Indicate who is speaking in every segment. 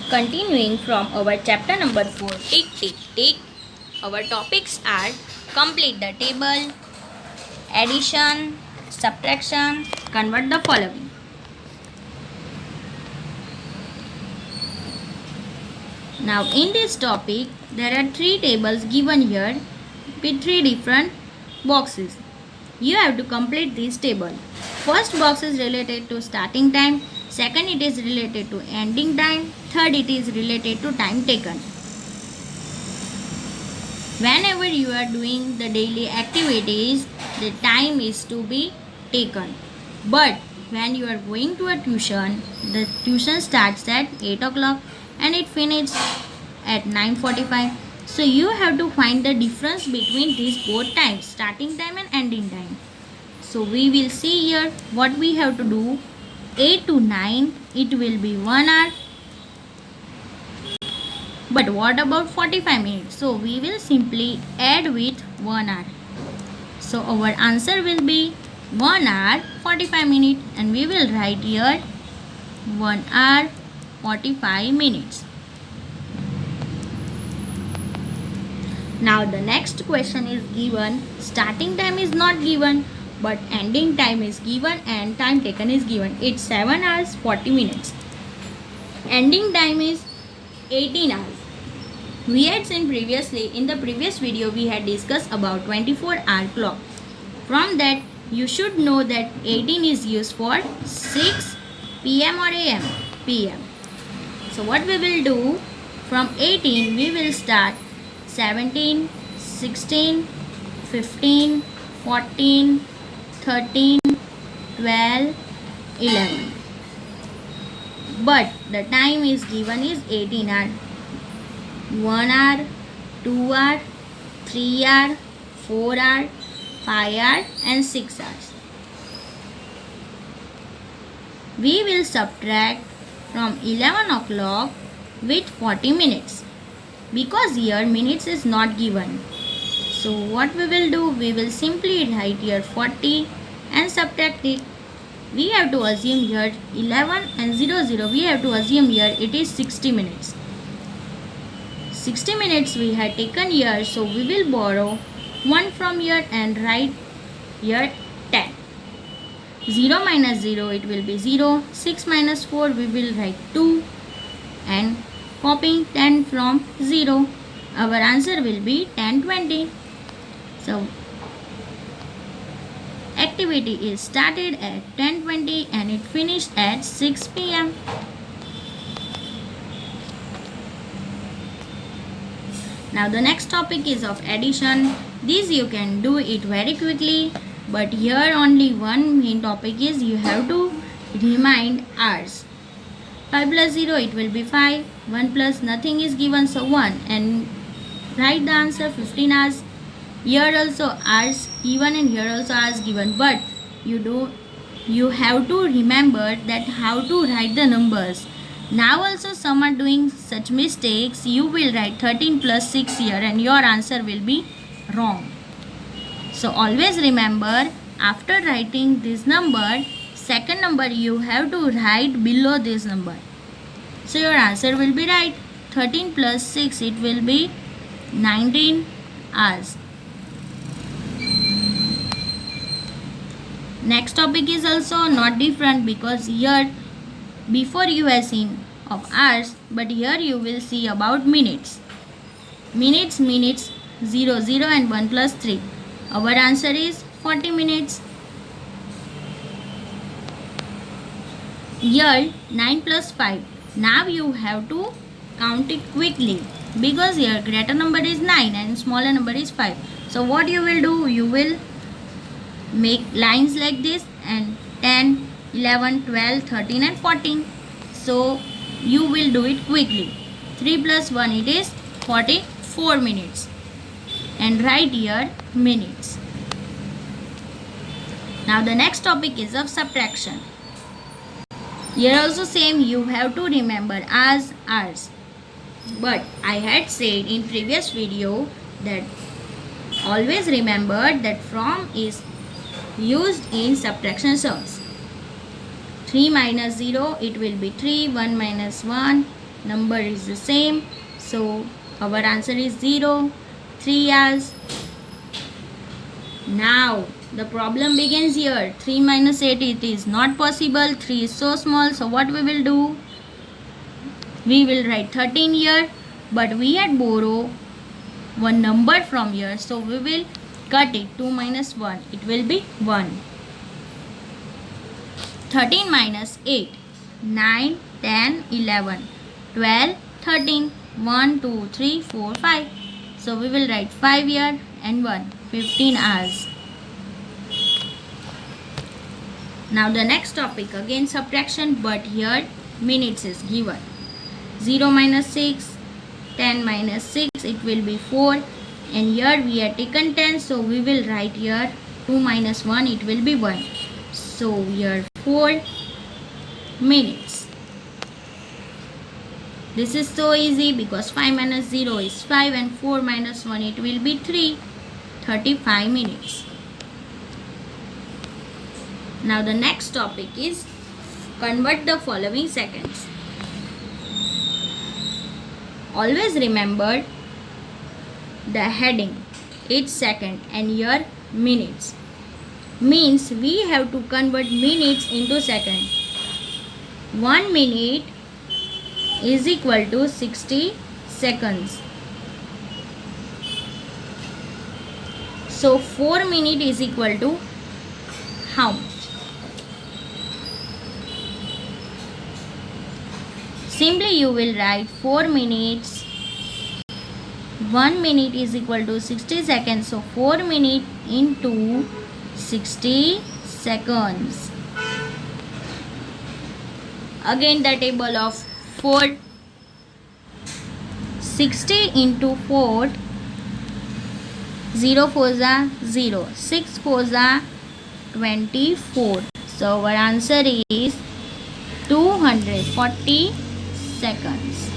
Speaker 1: Continuing from our chapter number 4, Tick Tick Tick, our topics are complete the table, addition, subtraction, convert the following. Now in this topic, there are 3 tables given here with 3 different boxes. You have to complete this table. First box is related to starting time, second it is related to ending time, third it is related to time taken. Whenever you are doing the daily activities, the time is to be taken. But when you are going to a tuition, the tuition starts at 8 o'clock and it finishes at 9:45. So you have to find the difference between these both times, starting time and ending time. So we will see here what we have to do. 8 to 9, it will be 1 hour. But what about 45 minutes? So we will simply add with 1 hour. So our answer will be 1 hour 45 minutes, and we will write here 1 hour 45 minutes. Now the next question is given. Starting time is not given, but ending time is given and time taken is given. It's 7 hours 40 minutes. Ending time is 18 hours. We had seen previously, in the previous video we had discussed about 24-hour clock. From that you should know that 18 is used for 6 PM or AM? PM. So what we will do, from 18 we will start 17, 16, 15, 14, 13, 12, 11. But the time is given is 18 hours. 1 hour, 2 hour, 3 hour, 4 hour, 5 hour and 6 hours. We will subtract from 11 o'clock with 40 minutes, because here minutes is not given. So what we will do, we will simply write here 40 and subtract it. We have to assume here 11 and 00, we have to assume here it is 60 minutes. 60 minutes we had taken here, so we will borrow 1 from here and write here 10. 0 minus 0, it will be 0. 6 minus 4, we will write 2 and copying 10 from 0. Our answer will be 10:20. So activity is started at 10:20 and it finished at 6 PM. Now the next topic is of addition. This you can do it very quickly, but here only one main topic is you have to remind hours. 5 plus 0, it will be 5. 1 plus nothing is given, so 1, and write the answer 15 hours. Here also hours given and here also hours given, but you have to remember that how to write the numbers. Now also some are doing such mistakes. You will write 13 plus 6 here and your answer will be wrong. So always remember, after writing this number, second number you have to write below this number. So your answer will be right. 13 plus 6, it will be 19 hours. Next topic is also not different, because here before you have seen of hours, but here you will see about minutes. Minutes, 0, 0 and 1 plus 3. Our answer is 40 minutes. Here 9 plus 5. Now you have to count it quickly, because here greater number is 9 and smaller number is 5. So what you will do, you will make lines like this, and 10, 11, 12, 13 and 14. So you will do it quickly. 3 plus 1, it is 44 minutes, and write here minutes. Now the next topic is of subtraction. Here also same, you have to remember as hours. But I had said in previous video that always remember that from is used in subtraction terms. 3 minus 0, it will be 3. 1 minus 1, number is the same, so our answer is 0. 3 hours. Now the problem begins here. 3 minus 8, it is not possible. 3 is so small, so what we will do? We will write 13 here, but we had borrow one number from here, so we will cut it. 2 minus 1, it will be 1. 13 minus 8, 9, 10, 11, 12, 13, 1, 2, 3, 4, 5. So we will write 5 here and 1, 15 hours. Now the next topic, again subtraction, but here minutes is given. 0 minus 6, 10 minus 6, it will be 4, and here we have taken 10, so we will write here 2 minus 1, it will be 1. So here 4 minutes. This is so easy because 5 minus 0 is 5 and 4 minus 1, it will be 3. 35 minutes. Now the next topic is convert the following seconds. Always remember the heading, each second, and here minutes. Means we have to convert minutes into second. 1 minute is equal to 60 seconds. So 4 minutes is equal to how much? Simply you will write 4 minutes. 1 minute is equal to 60 seconds. So 4 minutes into 60 seconds. Again the table of 4. 60 into 4. 0 4 are 0. 6 4 are 24. So our answer is 240 seconds.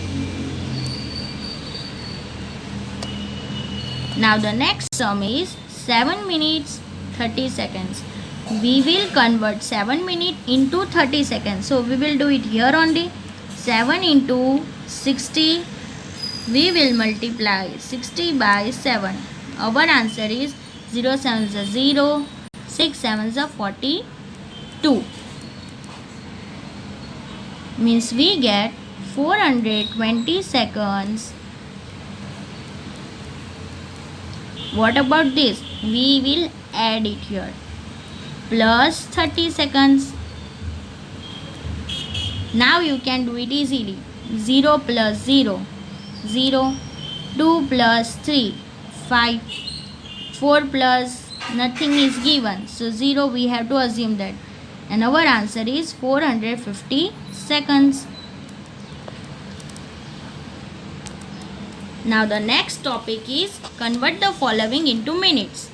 Speaker 1: Now the next sum is 7 minutes 30 seconds. We will convert 7 minutes into 30 seconds. So we will do it here only. 7 into 60. We will multiply 60 by 7. Our answer is 0 7s are 0. 6 7s are 42. Means we get 420 seconds. What about this? We will add it here. Plus 30 seconds. Now you can do it easily. 0 plus 0. 0. 2 plus 3. 5. 4 plus nothing is given. So 0 we have to assume that. And our answer is 450 seconds. Now the next topic is convert the following into minutes.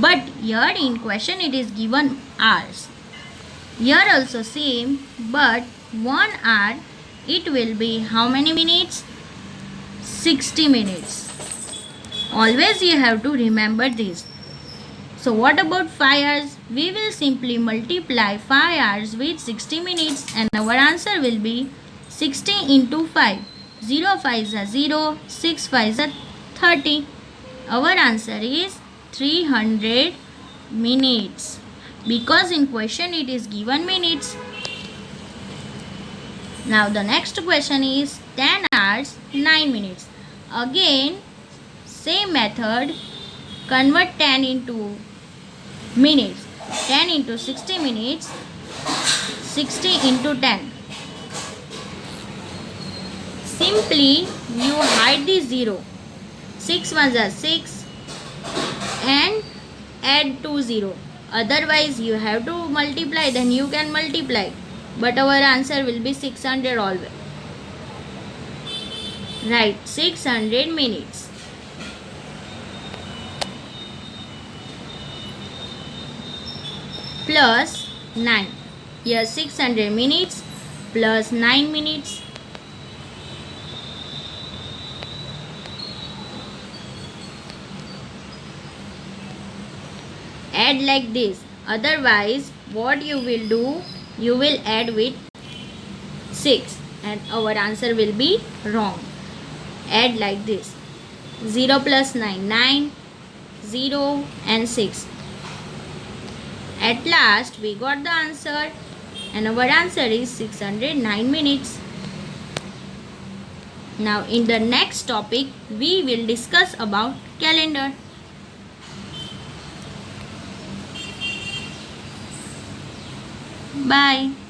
Speaker 1: But here in question it is given hours. Here also same, but 1 hour it will be how many minutes? 60 minutes. Always you have to remember this. So what about 5 hours? We will simply multiply 5 hours with 60 minutes and our answer will be 60 into 5. 0 5s are 0, 6 5s are 30. Our answer is 300 minutes. Because in question it is given minutes. Now the next question is 10 hours 9 minutes. Again same method, convert 10 into minutes. 10 into 60 minutes. 60 into 10. Simply you hide the 0. 6 ones are 6 and add 2 0. Otherwise you have to multiply, then you can multiply. But our answer will be 600 always. Right, 600 minutes. Plus 9. Here 600 minutes plus 9 minutes. Add like this. Otherwise what you will do, you will add with 6. and our answer will be wrong. Add like this: 0 plus 9, 9, 0 and 6. At last we got the answer, and our answer is 609 minutes. Now in the next topic we will discuss about calendar. Bye.